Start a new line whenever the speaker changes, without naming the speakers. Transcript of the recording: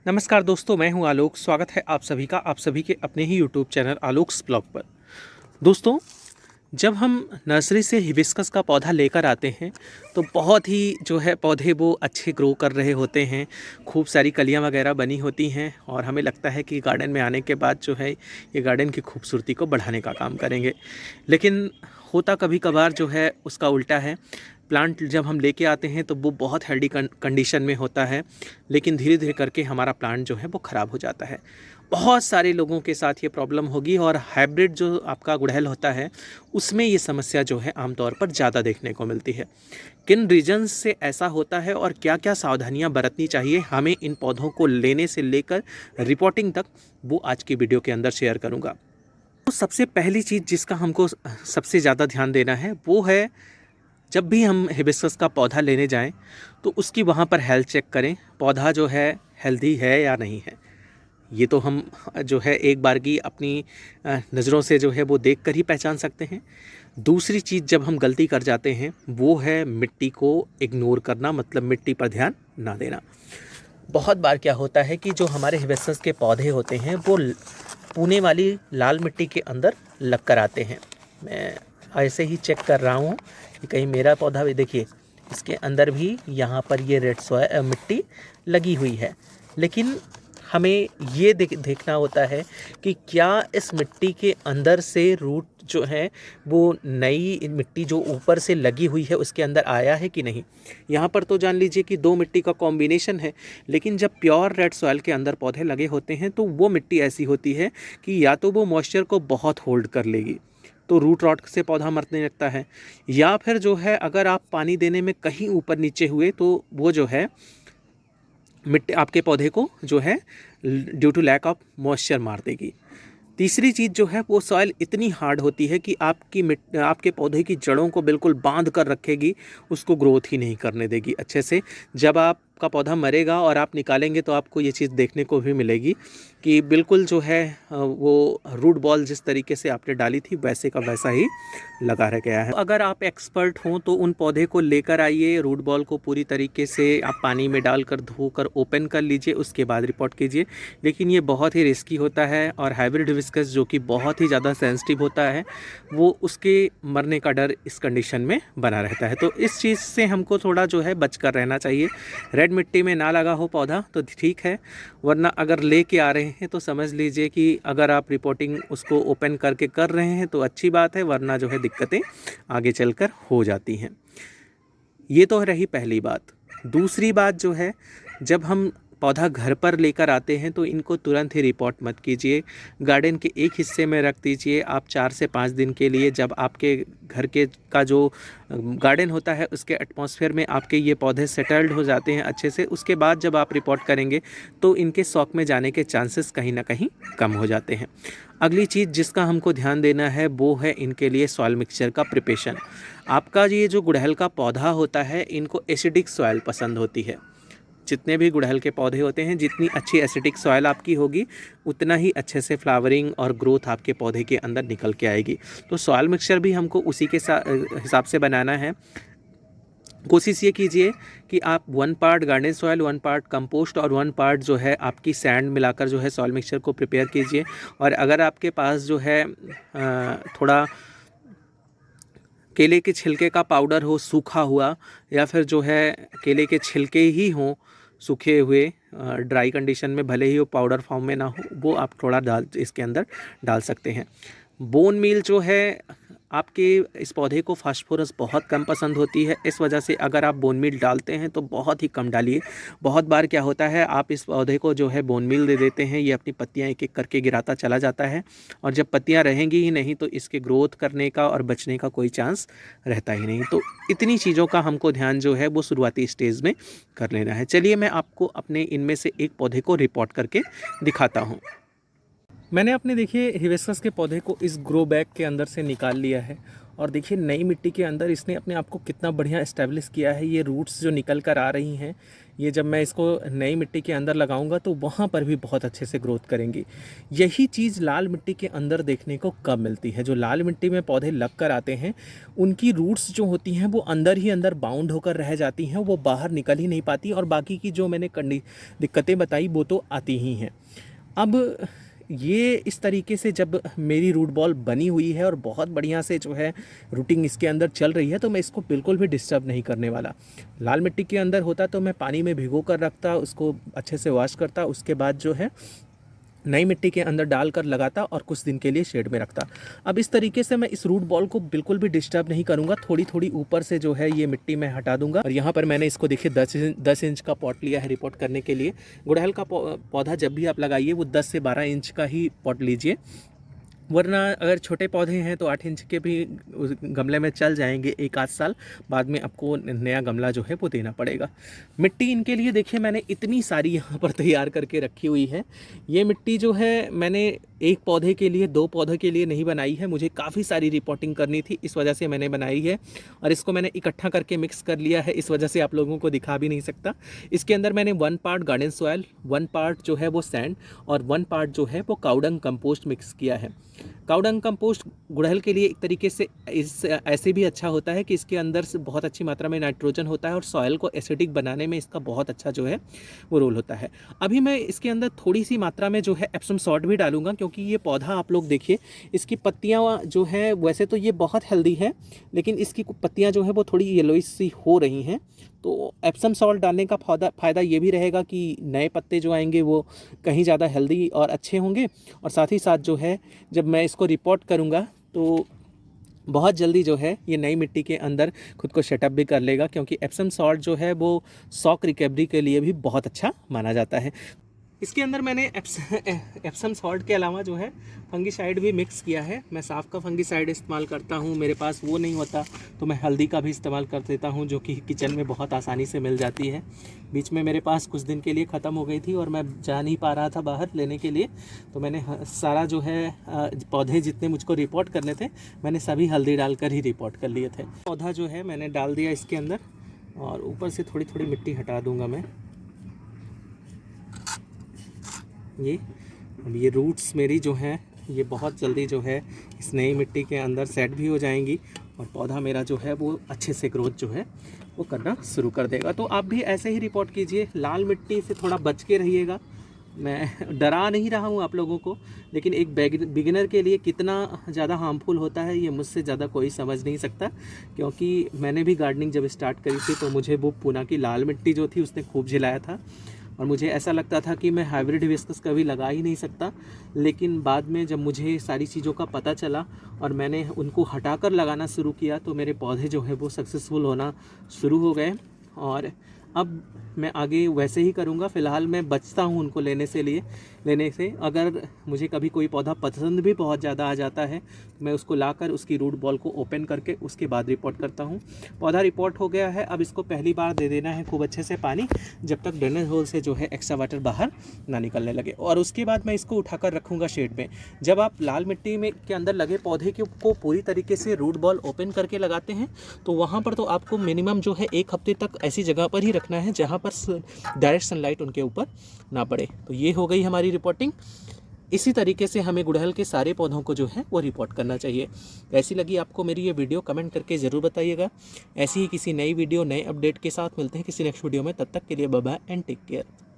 नमस्कार दोस्तों, मैं हूं आलोक। स्वागत है आप सभी का आप सभी के अपने ही यूट्यूब चैनल आलोक्स ब्लॉग पर। दोस्तों, जब हम नर्सरी से हिबिस्कस का पौधा लेकर आते हैं तो बहुत ही जो है पौधे वो अच्छे ग्रो कर रहे होते हैं, खूब सारी कलियां वगैरह बनी होती हैं और हमें लगता है कि गार्डन में आने के बाद जो है ये गार्डन की खूबसूरती को बढ़ाने का काम करेंगे। लेकिन होता कभी कभार जो है उसका उल्टा है। प्लांट जब हम लेके आते हैं तो वो बहुत हेल्दी कंडीशन में होता है, लेकिन धीरे धीरे करके हमारा प्लांट जो है वो ख़राब हो जाता है। बहुत सारे लोगों के साथ ये प्रॉब्लम होगी और हाइब्रिड जो आपका गुड़हल होता है उसमें ये समस्या जो है आमतौर पर ज़्यादा देखने को मिलती है। किन रीजन्स से ऐसा होता है और क्या क्या सावधानियां बरतनी चाहिए हमें इन पौधों को लेने से लेकर रिपोर्टिंग तक, वो आज की वीडियो के अंदर शेयर करूंगा। तो सबसे पहली चीज़ जिसका हमको सबसे ज़्यादा ध्यान देना है वो है, जब भी हम हिबिस्कस का पौधा लेने जाएं तो उसकी वहाँ पर हेल्थ चेक करें, पौधा जो है हेल्दी है या नहीं है। ये तो हम जो है एक बार की अपनी नज़रों से जो है वो देख कर ही पहचान सकते हैं। दूसरी चीज़ जब हम गलती कर जाते हैं वो है मिट्टी को इग्नोर करना, मतलब मिट्टी पर ध्यान ना देना। बहुत बार क्या होता है कि जो हमारे हिबिस्कस के पौधे होते हैं वो पुणे वाली लाल मिट्टी के अंदर लग कर आते हैं। मैं ऐसे ही चेक कर रहा हूँ कि कहीं मेरा पौधा भी, देखिए इसके अंदर भी यहाँ पर ये रेड सॉइल मिट्टी लगी हुई है। लेकिन हमें ये देखना होता है कि क्या इस मिट्टी के अंदर से रूट जो है वो नई मिट्टी जो ऊपर से लगी हुई है उसके अंदर आया है कि नहीं। यहाँ पर तो जान लीजिए कि दो मिट्टी का कॉम्बिनेशन है, लेकिन जब प्योर रेड सॉइल के अंदर पौधे लगे होते हैं तो वो मिट्टी ऐसी होती है कि या तो वो मॉइस्चर को बहुत होल्ड कर लेगी तो रूट रॉट से पौधा मरने लगता है, या फिर जो है अगर आप पानी देने में कहीं ऊपर नीचे हुए तो वो जो है मिट्टी आपके पौधे को जो है due to lack of moisture मार देगी। तीसरी चीज़ जो है वो सॉइल इतनी हार्ड होती है कि आपके पौधे की जड़ों को बिल्कुल बांध कर रखेगी, उसको ग्रोथ ही नहीं करने देगी अच्छे से। जब आपका पौधा मरेगा और आप निकालेंगे तो आपको ये चीज़ देखने को भी मिलेगी कि बिल्कुल जो है वो रूट बॉल जिस तरीके से आपने डाली थी वैसे का वैसा ही लगा रह गया है। अगर आप एक्सपर्ट हों तो उन पौधे को लेकर आइए, रूट बॉल को पूरी तरीके से आप पानी में डालकर धोकर ओपन कर लीजिए, उसके बाद रिपोर्ट कीजिए। लेकिन ये बहुत ही रिस्की होता है और हाइब्रिड हिबिस्कस जो कि बहुत ही ज़्यादा सेंसिटिव होता है वो उसके मरने का डर इस कंडीशन में बना रहता है। तो इस चीज़ से हमको थोड़ा जो है बच कर रहना चाहिए। रेड मिट्टी में ना लगा हो पौधा तो ठीक है, वरना अगर लेके आ रहे हैं तो समझ लीजिए कि अगर आप रिपोर्टिंग उसको ओपन करके कर रहे हैं तो अच्छी बात है, वरना जो है दिक्कतें आगे चलकर हो जाती हैं। ये तो रही पहली बात। दूसरी बात जो है, जब हम पौधा घर पर लेकर आते हैं तो इनको तुरंत ही रिपोर्ट मत कीजिए। गार्डन के एक हिस्से में रख दीजिए आप 4 से 5 दिन के लिए। जब आपके घर के का जो गार्डन होता है उसके एटमॉस्फेयर में आपके ये पौधे सेटल्ड हो जाते हैं अच्छे से, उसके बाद जब आप रिपोर्ट करेंगे तो इनके शौक में जाने के चांसेस कहीं ना कहीं कम हो जाते हैं। अगली चीज़ जिसका हमको ध्यान देना है वो है इनके लिए सॉइल मिक्सचर का प्रिपरेशन। आपका ये जो गुड़हल का पौधा होता है इनको एसिडिक सॉइल पसंद होती है। जितने भी गुड़हल के पौधे होते हैं, जितनी अच्छी एसिडिक सॉइल आपकी होगी उतना ही अच्छे से फ्लावरिंग और ग्रोथ आपके पौधे के अंदर निकल के आएगी। तो सॉइल मिक्सचर भी हमको उसी के हिसाब से बनाना है। कोशिश ये कीजिए कि आप 1 part garden soil, 1 part compost और 1 पार्ट जो है आपकी सैंड मिलाकर जो है सॉइल मिक्सचर को प्रिपेयर कीजिए। और अगर आपके पास जो है थोड़ा केले के छिलके का पाउडर हो सूखा हुआ, या फिर जो है केले के छिलके ही हों सूखे हुए ड्राई कंडीशन में, भले ही वो पाउडर फॉर्म में ना हो, वो आप थोड़ा डाल इसके अंदर डाल सकते हैं। बोन मील जो है आपके इस पौधे को फास्फोरस बहुत कम पसंद होती है, इस वजह से अगर आप बोन मील डालते हैं तो बहुत ही कम डालिए। बहुत बार क्या होता है आप इस पौधे को जो है बोन मील दे देते हैं, ये अपनी पत्तियां एक एक करके गिराता चला जाता है और जब पत्तियां रहेंगी ही नहीं तो इसके ग्रोथ करने का और बचने का कोई चांस रहता ही नहीं। तो इतनी चीज़ों का हमको ध्यान जो है वो शुरुआती स्टेज में कर लेना है। चलिए मैं आपको अपने इनमें से एक पौधे को रिपोर्ट करके दिखाता हूँ। मैंने अपने देखिए हिबिस्कस के पौधे को इस ग्रो बैग के अंदर से निकाल लिया है और देखिए नई मिट्टी के अंदर इसने अपने आप को कितना बढ़िया इस्टेब्लिश किया है। ये रूट्स जो निकल कर आ रही हैं ये जब मैं इसको नई मिट्टी के अंदर लगाऊंगा तो वहाँ पर भी बहुत अच्छे से ग्रोथ करेंगी। यही चीज़ लाल मिट्टी के अंदर देखने को कब मिलती है। जो लाल मिट्टी में पौधे लग कर आते हैं उनकी रूट्स जो होती हैं वो अंदर ही अंदर बाउंड होकर रह जाती हैं, वो बाहर निकल ही नहीं पाती, और बाकी की जो मैंने दिक्कतें बताई वो तो आती ही हैं। अब ये इस तरीके से जब मेरी रूट बॉल बनी हुई है और बहुत बढ़िया से जो है रूटिंग इसके अंदर चल रही है, तो मैं इसको बिल्कुल भी डिस्टर्ब नहीं करने वाला। लाल मिट्टी के अंदर होता तो मैं पानी में भिगो कर रखता, उसको अच्छे से वॉश करता, उसके बाद जो है नई मिट्टी के अंदर डालकर लगाता और कुछ दिन के लिए शेड में रखता। अब इस तरीके से मैं इस रूट बॉल को बिल्कुल भी डिस्टर्ब नहीं करूंगा। थोड़ी थोड़ी ऊपर से जो है ये मिट्टी मैं हटा दूंगा। और यहाँ पर मैंने इसको देखिए 10 इंच का पॉट लिया है रिपोर्ट करने के लिए। गुड़हल का पौधा जब भी आप लगाइए वो 10 से 12 इंच का ही पॉट लीजिए, वरना अगर छोटे पौधे हैं तो 8 इंच के भी उस गमले में चल जाएंगे 1 आध साल बाद में। आपको नया गमला जो है वो देना पड़ेगा। मिट्टी इनके लिए देखिए मैंने इतनी सारी यहाँ पर तैयार करके रखी हुई है। ये मिट्टी जो है मैंने एक पौधे के लिए 2 पौधे के लिए नहीं बनाई है, मुझे काफ़ी सारी रिपोर्टिंग करनी थी, इस वजह से मैंने बनाई है। और इसको मैंने इकट्ठा करके मिक्स कर लिया है, इस वजह से आप लोगों को दिखा भी नहीं सकता। इसके अंदर मैंने 1 पार्ट गार्डन सॉयल, 1 पार्ट जो है वो सैंड और 1 पार्ट जो है वो काउडंग कंपोस्ट मिक्स किया है। काउडंग कंपोस्ट गुड़हल के लिए एक तरीके से ऐसे भी अच्छा होता है कि इसके अंदर से बहुत अच्छी मात्रा में नाइट्रोजन होता है और सॉइल को एसिडिक बनाने में इसका बहुत अच्छा जो है वो रोल होता है। अभी मैं इसके अंदर थोड़ी सी मात्रा में जो है एप्सम सॉल्ट भी डालूंगा, क्योंकि ये पौधा आप लोग देखिए इसकी पत्तियाँ जो है वैसे तो ये बहुत हेल्दी है, लेकिन इसकी पत्तियाँ जो है वो थोड़ी येलोइश सी हो रही हैं। तो एप्सम सॉल्ट डालने का फ़ायदा ये भी रहेगा कि नए पत्ते जो आएंगे वो कहीं ज़्यादा हेल्दी और अच्छे होंगे। और साथ ही साथ जो है जब मैं इसको रिपोर्ट करूँगा तो बहुत जल्दी जो है ये नई मिट्टी के अंदर खुद को सेटअप भी कर लेगा, क्योंकि एप्सम सॉल्ट जो है वो शॉक रिकवरी के लिए भी बहुत अच्छा माना जाता है। इसके अंदर मैंने एप्सम सॉल्ट के अलावा जो है फंगीसाइड भी मिक्स किया है। मैं साफ का फंगीसाइड इस्तेमाल करता हूँ, मेरे पास वो नहीं होता तो मैं हल्दी का भी इस्तेमाल कर देता हूँ, जो कि किचन में बहुत आसानी से मिल जाती है। बीच में मेरे पास कुछ दिन के लिए ख़त्म हो गई थी और मैं जा नहीं पा रहा था बाहर लेने के लिए, तो मैंने सारा जो है पौधे जितने मुझको रिपोर्ट करने थे मैंने सभी हल्दी डालकर ही रिपोर्ट कर लिए थे। पौधा जो है मैंने डाल दिया इसके अंदर और ऊपर से थोड़ी थोड़ी मिट्टी हटा दूँगा मैं। अब ये रूट्स मेरी जो हैं ये बहुत जल्दी जो है इस नई मिट्टी के अंदर सेट भी हो जाएंगी और पौधा मेरा जो है वो अच्छे से ग्रोथ जो है वो करना शुरू कर देगा। तो आप भी ऐसे ही रिपोर्ट कीजिए, लाल मिट्टी से थोड़ा बच के रहिएगा। मैं डरा नहीं रहा हूँ आप लोगों को, लेकिन एक बिगिनर के लिए कितना ज़्यादा हार्मफुल होता है ये मुझसे ज़्यादा कोई समझ नहीं सकता, क्योंकि मैंने भी गार्डनिंग जब स्टार्ट करी थी तो मुझे वो पूना की लाल मिट्टी जो थी उसने खूब झिलाया था और मुझे ऐसा लगता था कि मैं हाइब्रिड हिबिस्कस कभी लगा ही नहीं सकता। लेकिन बाद में जब मुझे सारी चीज़ों का पता चला और मैंने उनको हटाकर लगाना शुरू किया तो मेरे पौधे जो है वो सक्सेसफुल होना शुरू हो गए। और अब मैं आगे वैसे ही करूँगा। फ़िलहाल मैं बचता हूँ उनको लेने से। अगर मुझे कभी कोई पौधा पसंद भी बहुत ज़्यादा आ जाता है तो मैं उसको लाकर उसकी रूट बॉल को ओपन करके उसके बाद रिपोर्ट करता हूँ। पौधा रिपोर्ट हो गया है, अब इसको पहली बार दे देना है खूब अच्छे से पानी, जब तक ड्रेनेज होल से जो है एक्स्ट्रा वाटर बाहर ना निकलने लगे। और उसके बाद मैं इसको उठाकर रखूँगा शेड में। जब आप लाल मिट्टी में के अंदर लगे पौधे को पूरी तरीके से रूट बॉल ओपन करके लगाते हैं तो वहाँ पर तो आपको मिनिमम जो है 1 हफ्ते तक ऐसी जगह पर ही रखना है जहाँ पर डायरेक्ट सनलाइट उनके ऊपर ना पड़े। तो ये हो गई हमारी रिपोर्टिंग। इसी तरीके से हमें गुड़हल के सारे पौधों को जो है वो रिपोर्ट करना चाहिए। कैसी लगी आपको मेरी ये वीडियो कमेंट करके ज़रूर बताइएगा। ऐसी ही किसी नई वीडियो नए अपडेट के साथ मिलते हैं किसी नेक्स्ट वीडियो में। तब तक के लिए bye bye and take care.